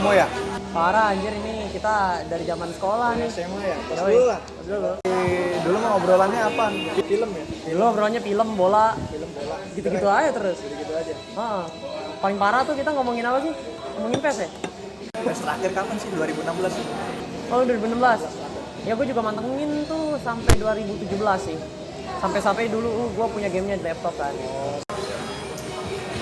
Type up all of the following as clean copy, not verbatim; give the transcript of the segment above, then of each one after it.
semua ya? Parah anjir, ini kita dari zaman sekolah nih. SMA ya? Pas Yoi. dulu lah. Pas dulu. Dulu mah obrolannya apa? Film ya? Dulu obrolannya film, bola, Film bola. gitu-gitu aja terus. Gitu aja. Paling parah tuh kita ngomongin apa sih? Ngomongin PES ya? Tes terakhir kapan sih? 2016 sih. Oh 2016. Ya gue juga mantengin tuh sampai 2017 sih. Sampai dulu gue punya gamenya di laptop kan.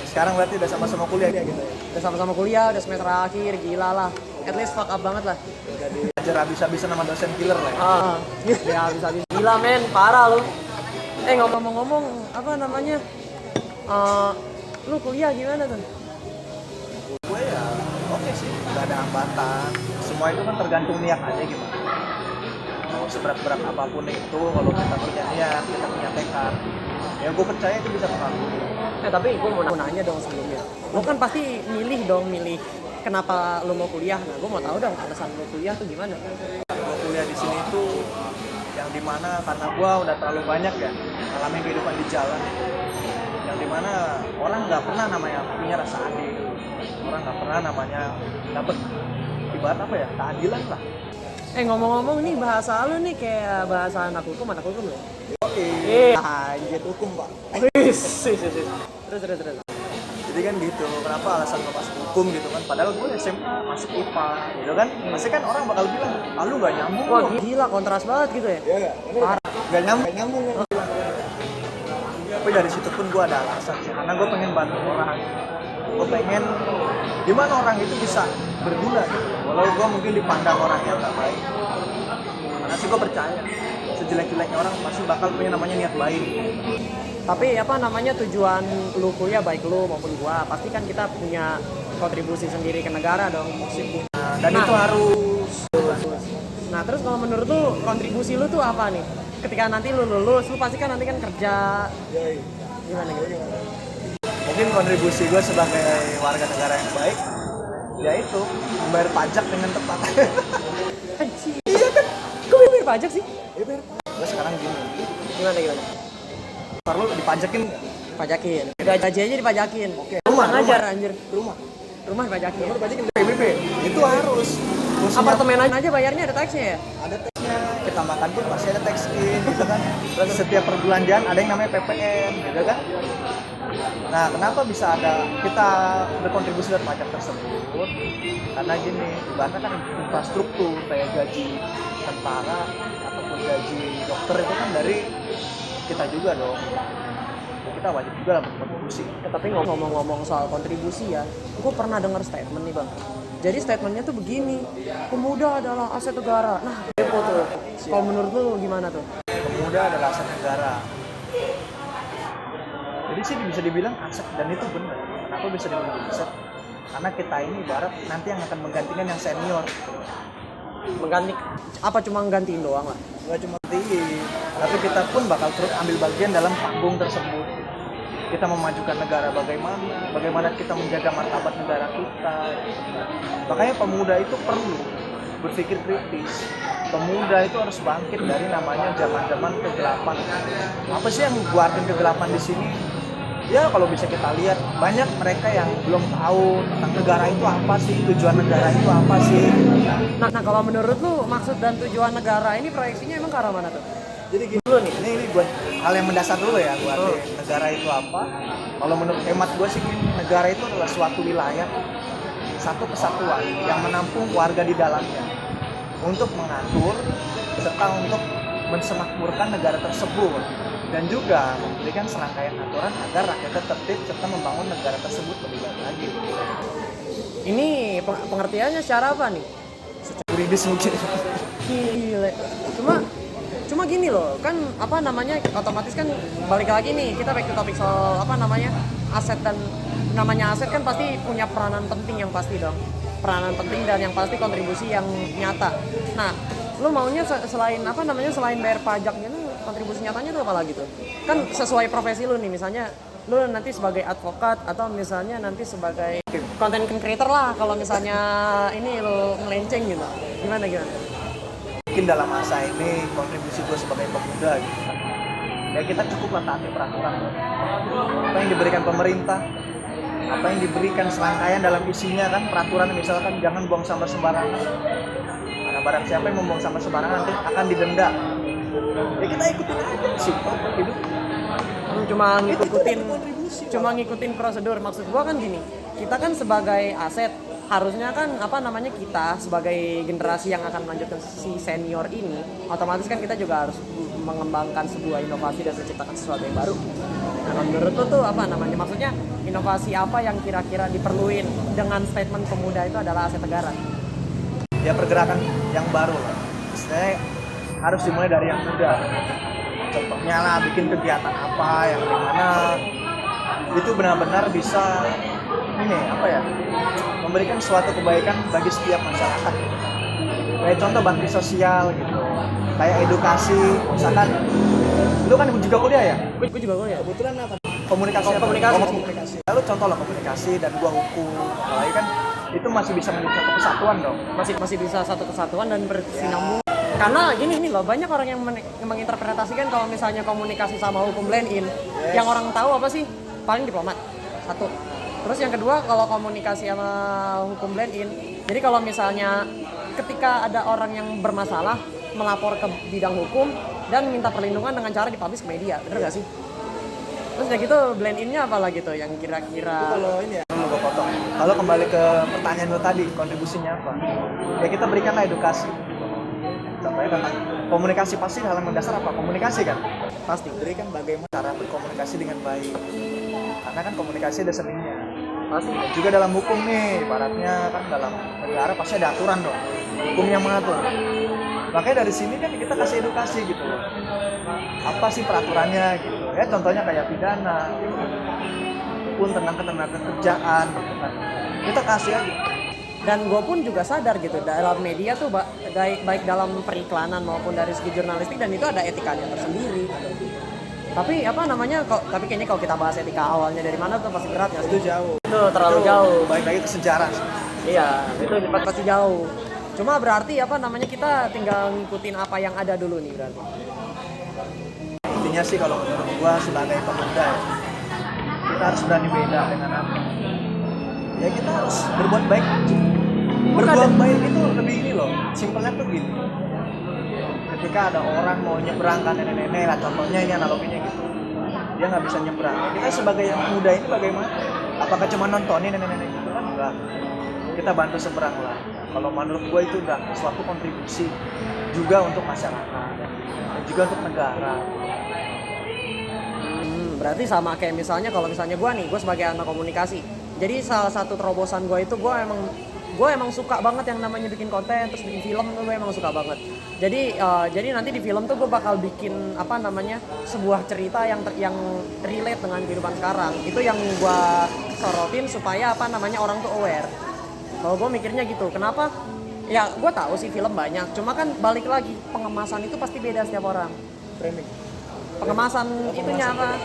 Sekarang berarti udah sama-sama kuliah ya gitu ya? Udah sama-sama kuliah, udah semester akhir, gila lah. At least fuck up banget lah. Udah diajar habis-habisan sama dosen killer lah ya? Ya habis-habis. Gila men, parah lu. Ngomong-ngomong, apa namanya? Lu kuliah gimana tuh? Gue ya oke sih, gak ada hambatan. Semua itu kan tergantung niat aja gitu. Mau seberat-berat apapun itu, kalau kita punya niat, kita punya tekad, ya gue percaya itu bisa mengampuni. Tapi gue mau nanya dong sebelumnya. Lu kan pasti milih kenapa lu mau kuliah. Nah, gue mau tahu dong alasan lu kuliah tuh gimana. Gue kuliah di sini tuh yang dimana karena gue udah terlalu banyak ya ngalamin kehidupan di jalan, yang dimana orang nggak pernah namanya punya rasa adil, orang nggak pernah namanya dapet ibarat apa ya, keadilan lah. Ngomong-ngomong nih, bahasa lu nih kayak bahasa anak hukum ya? Anjir hukum pak. Terus. Jadi kan gitu, kenapa alasan gue masuk hukum gitu kan, padahal gue SMA masuk IPA gitu kan, pasti kan orang bakal bilang, ah lu gak nyambung. Wah gila, kontras banget gitu ya? Iya gak? Gak nyambung kan. Tapi dari situ pun gue ada alasan sih, karena gue pengen bantu orang. Gue pengen gimana orang itu bisa berguna gitu, walau gue mungkin dipandang orang yang gak baik. Karena sih gue percaya, sejelek-jeleknya orang pasti bakal punya namanya niat baik. Tapi apa namanya, tujuan lu kuliah, baik lu maupun gua, pasti kan kita punya kontribusi sendiri ke negara dong. Dan itu harus. Nah terus kalau menurut lu kontribusi lu tuh apa nih? Ketika nanti lu lulus, lu pasti kan nanti kan kerja. Gimana gitu? Mungkin kontribusi gue sebagai warga negara yang baik, yaitu membayar pajak dengan tepat. Anjir. Iya kan? Kok bayar pajak sih? Iya bayar. Gue sekarang gini. Gimana? Ntar lu dipajakin nggak? Pajakin. Gaji aja dipajakin. Oke. Rumah ngajar anjir. Rumah Dipajakin. dipajakin PBB. Itu harus. Apartemen aja bayarnya ada taksnya ya? Ada teksnya. Kita makan pun pasti ada teksnya, gitu kan. Terus setiap perbelanjaan ada yang namanya PPN, gitu kan. Nah, kenapa bisa ada kita berkontribusi dari pajak tersebut? Karena gini, ibaratnya kan infrastruktur kayak gaji tentara ataupun gaji dokter itu kan dari kita juga dong. Kita wajib juga lah berkontribusi. Tapi ngomong-ngomong soal kontribusi ya, gue pernah dengar statement nih bang. Jadi statementnya tuh begini, pemuda adalah aset negara. Nah, itu tuh. Kalau menurut lu gimana tuh? Pemuda adalah aset negara. Jadi sih bisa dibilang aset, dan itu benar. Kenapa bisa dibilang aset? Karena kita ini ibarat nanti yang akan menggantikan yang senior. Mengganti apa, cuma nggantiin doang lah? Gak cuma gantiin, tapi kita pun bakal terus ambil bagian dalam panggung tersebut. Kita memajukan negara bagaimana kita menjaga martabat negara kita. Makanya pemuda itu perlu berpikir kritis. Pemuda itu harus bangkit dari namanya zaman-zaman kegelapan. Apa sih yang gua artiin kegelapan di sini? Ya kalau bisa kita lihat, banyak mereka yang belum tahu tentang negara itu apa sih, tujuan negara itu apa sih. Nah kalau menurut lu maksud dan tujuan negara ini proyeksinya emang ke arah mana tuh? Jadi gini dulu nih, ini gue hal yang mendasar dulu ya, gue artiin negara itu apa. Kalau menurut hemat gue sih, negara itu adalah suatu wilayah, satu kesatuan yang menampung warga di dalamnya untuk mengatur serta untuk mensemakmurkan negara tersebut, dan juga memberikan serangkaian aturan agar rakyatnya tertib serta membangun negara tersebut lebih baik lagi. Ini pengertiannya secara apa nih? Secara juridis mungkin. Gile. Cuma gini loh, kan apa namanya, otomatis kan balik lagi nih, kita back to topik soal apa namanya, aset, dan namanya aset kan pasti punya peranan penting yang pasti dong. Peranan penting dan yang pasti kontribusi yang nyata. Nah, lu maunya selain apa namanya, selain bayar pajaknya, kontribusi nyatanya tuh apa lagi tuh? Kan sesuai profesi lu nih, misalnya lu nanti sebagai advokat atau misalnya nanti sebagai content creator lah, kalau misalnya ini lu melenceng gitu. Gimana? Mungkin dalam masa ini kontribusi gue sebagai pemuda gitu kan, ya kita cukup taati peraturan apa yang diberikan pemerintah. apa yang diberikan serangkaian dalam isinya kan peraturan misalkan jangan buang sampah sembarangan. Karena barang siapa yang membuang sampah sembarangan nanti akan didenda. Ya kita ikutin aja simpel hidup. Cuma ngikutin prosedur. Maksud gua kan gini, kita kan sebagai aset harusnya kan kita sebagai generasi yang akan melanjutkan si senior ini, otomatis kan kita juga harus mengembangkan sebuah inovasi dan menciptakan sesuatu yang baru. Nah, menurut lo tuh maksudnya inovasi apa yang kira-kira diperluin dengan statement pemuda itu adalah aset negara? Ya pergerakan yang baru lah. Istilahnya harus dimulai dari yang muda. Contohnya lah bikin kegiatan apa yang dimana itu benar-benar bisa memberikan suatu kebaikan bagi setiap masyarakat. Kayak contoh bakti sosial gitu, kayak edukasi, misalkan lu kan juga kuliah ya? Gue juga kuliah. Kebetulan apa? Komunikasi. Lalu contoh lah komunikasi dan gua hukum, apalagi kan itu masih bisa menjadi satu kesatuan dong. Masih bisa satu kesatuan dan bersinambung. Karena gini loh, banyak orang yang menginterpretasikan kalau misalnya komunikasi sama hukum blend in, yang orang tahu apa sih? Paling diplomat. Satu. Terus yang kedua, kalau komunikasi sama hukum blend in, jadi kalau misalnya ketika ada orang yang bermasalah melapor ke bidang hukum dan minta perlindungan dengan cara dipublish ke media, bener gak sih? Terus udah gitu blend in-nya apa lagi tuh yang kira-kira? Kalau ini ya, gue potong. Kalau kembali ke pertanyaan lo tadi, kontribusinya apa? Ya kita berikanlah edukasi. Contohnya tentang komunikasi, pasti hal yang mendasar apa? Komunikasi kan? Pasti berikan bagaimana cara berkomunikasi dengan baik. Karena kan komunikasi ada seninya. Pasti. Dan juga dalam hukum nih, ibaratnya kan dalam negara pasti ada aturan dong. Hukum yang mengatur. Makanya dari sini kan kita kasih edukasi gitu loh. Apa sih peraturannya gitu. Ya contohnya kayak pidana, pun tentang ketenagakerjaan, kita kasih aja. Dan gue pun juga sadar gitu dalam media tuh baik dalam periklanan maupun dari segi jurnalistik, dan itu ada etikanya tersendiri. Tapi tapi kayaknya kalau kita bahas etika awalnya dari mana tuh pasti berat nggak sih? Itu jauh. Itu terlalu jauh. Baik lagi ke sejarah. Iya, itu pasti jauh. Cuma berarti kita tinggal ngikutin apa yang ada dulu nih berarti. Intinya sih kalau menurut gua sebagai pemuda ya, kita harus berani beda dengan apa. Ya kita harus berbuat baik aja. Berbuat baik itu lebih ini loh, simpelnya tuh gini. Ketika ada orang mau nyebrang kan nenek-nenek lah, contohnya ini analoginya gitu, dia nggak bisa nyebrang. Kita sebagai yang muda ini bagaimana? Apakah cuma nontonin nenek-nenek gitu kan? Enggak. Kita bantu seberang lah. Kalau menurut gue itu udah suatu kontribusi juga untuk masyarakat dan juga untuk negara. Berarti sama kayak misalnya kalau misalnya gue sebagai anak komunikasi. Jadi salah satu terobosan gue itu gue emang suka banget yang namanya bikin konten, terus bikin film tuh gue emang suka banget. Jadi nanti di film tuh gue bakal bikin sebuah cerita yang relate dengan kehidupan sekarang. Itu yang gue sorotin supaya orang tuh aware. Kalau gue mikirnya gitu, kenapa? Ya gue tahu sih film banyak, cuma kan balik lagi pengemasan itu pasti beda setiap orang. Framing. Pengemasan itunya apa?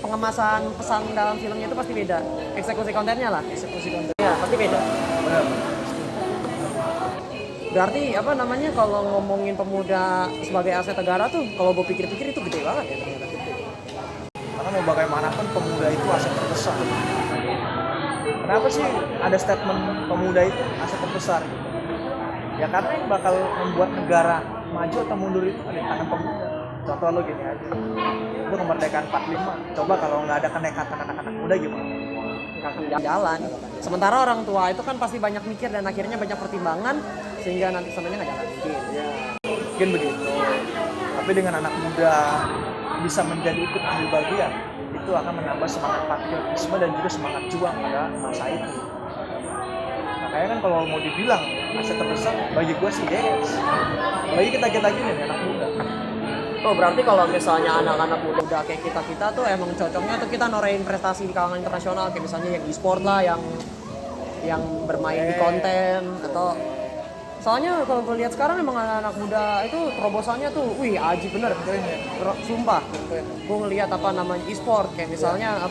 Pengemasan pesan dalam filmnya itu pasti beda. Eksekusi kontennya lah. Ya pasti beda. Benar. Berarti kalau ngomongin pemuda sebagai aset negara tuh, kalau gue pikir-pikir itu gede banget ya ternyata. Karena mau bagaimanapun pemuda itu aset terbesar. Kenapa sih ada statement pemuda itu aset terbesar gitu? Ya karena yang bakal membuat negara maju atau mundur itu ada di tangan pemuda. Contoh lo gini aja, itu kemerdekaan 45. Coba kalau nggak ada kenekatan anak-anak muda gimana? Nggak jalan. Sementara orang tua itu kan pasti banyak mikir dan akhirnya banyak pertimbangan sehingga nanti sebenarnya nggak jalan mungkin. Ya, mungkin begitu. Tapi dengan anak muda bisa menjadi ikut ambil bagian, itu akan menambah semangat patriotisme dan juga semangat juang pada masa itu. Makanya kan kalau mau dibilang aset terbesar, bagi gue sih yes. Bagi kita gini nih anak muda. Oh berarti kalau misalnya anak-anak muda kayak kita tuh emang cocoknya tuh kita norein prestasi di kalangan internasional, kayak misalnya yang e-sport lah, yang bermain di konten atau soalnya kalau gue lihat sekarang emang anak-anak muda itu terobosannya tuh, wih aji bener, sumpah. Gue ngelihat e-sport kayak misalnya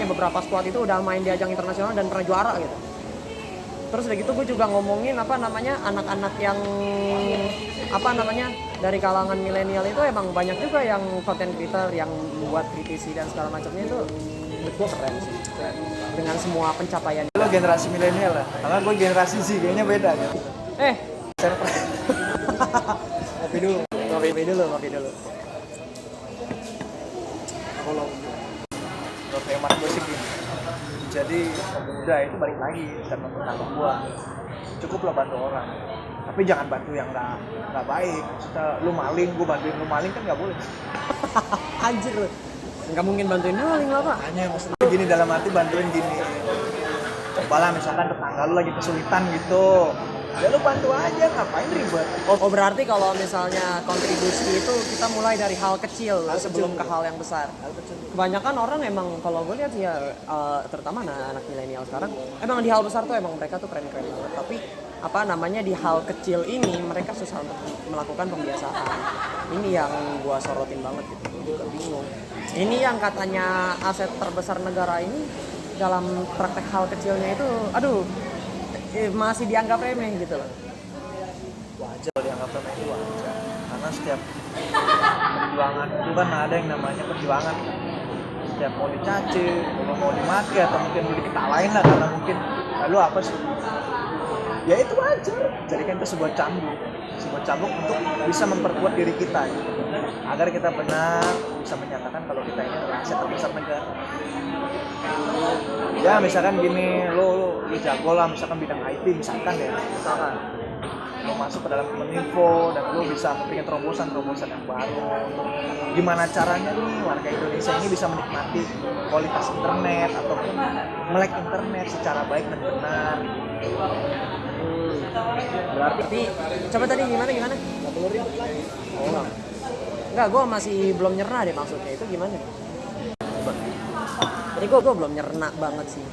beberapa squad itu udah main di ajang internasional dan pernah juara gitu. Terus udah gitu gue juga ngomongin anak-anak yang dari kalangan milenial itu emang banyak juga yang content creator yang membuat kritisi dan segala macamnya itu menurut gue keren sih. Dengan semua pencapaian. Lo generasi milenial lah, karena gue generasi Z kayaknya beda gitu. Surprise. Kopi dulu. Kopi dulu. Kalau hemat gue sih gini. Jadi pemuda itu balik lagi sama pertama gue. Cukuplah bantu orang. Tapi jangan bantu yang nggak baik. Maksudnya lu maling, gue bantuin lu maling kan nggak boleh. Anjir lu. Nggak mungkin bantuin maling lah pak. Hanya maksudnya gini, dalam arti bantuin gini. Cobalah misalkan tetangga lu lagi kesulitan gitu. Ya lu bantu aja, ngapain ribet? Oh berarti kalau misalnya kontribusi itu kita mulai dari hal kecil sebelum ke hal yang besar. Kebanyakan orang emang kalau gue lihat ya terutama anak milenial sekarang emang di hal besar tuh emang mereka tuh keren-keren banget. Tapi apa namanya di hal kecil ini mereka susah untuk melakukan pembiasaan. Ini yang gue sorotin banget gitu. Gue juga bingung. Ini yang katanya aset terbesar negara ini dalam praktek hal kecilnya itu, aduh masih dianggap remeh gitu loh. Wajar dianggap remeh itu wajar. Karena setiap perjuangan itu kan ada yang namanya perjuangan. Setiap mau dicaci, mau dimaki atau mungkin mau diketawain lah karena mungkin lalu apa sih? Ya itu wajar. Jadikan itu sebuah cambuk untuk bisa memperkuat diri kita gitu. Agar kita benar bisa menyatakan kalau kita ini adalah aset terbesar negara. Ya misalkan gini, lo jago lah misalkan bidang IT misalkan lo masuk ke dalam Kominfo dan lo bisa bikin terobosan yang baru. Gimana caranya nih warga Indonesia ini bisa menikmati kualitas internet ataupun melek internet secara baik dan benar. Berarti coba tadi gimana? Oh enggak, gue masih belum nyerah deh maksudnya itu gimana? Jadi gue belum nyerna banget sih.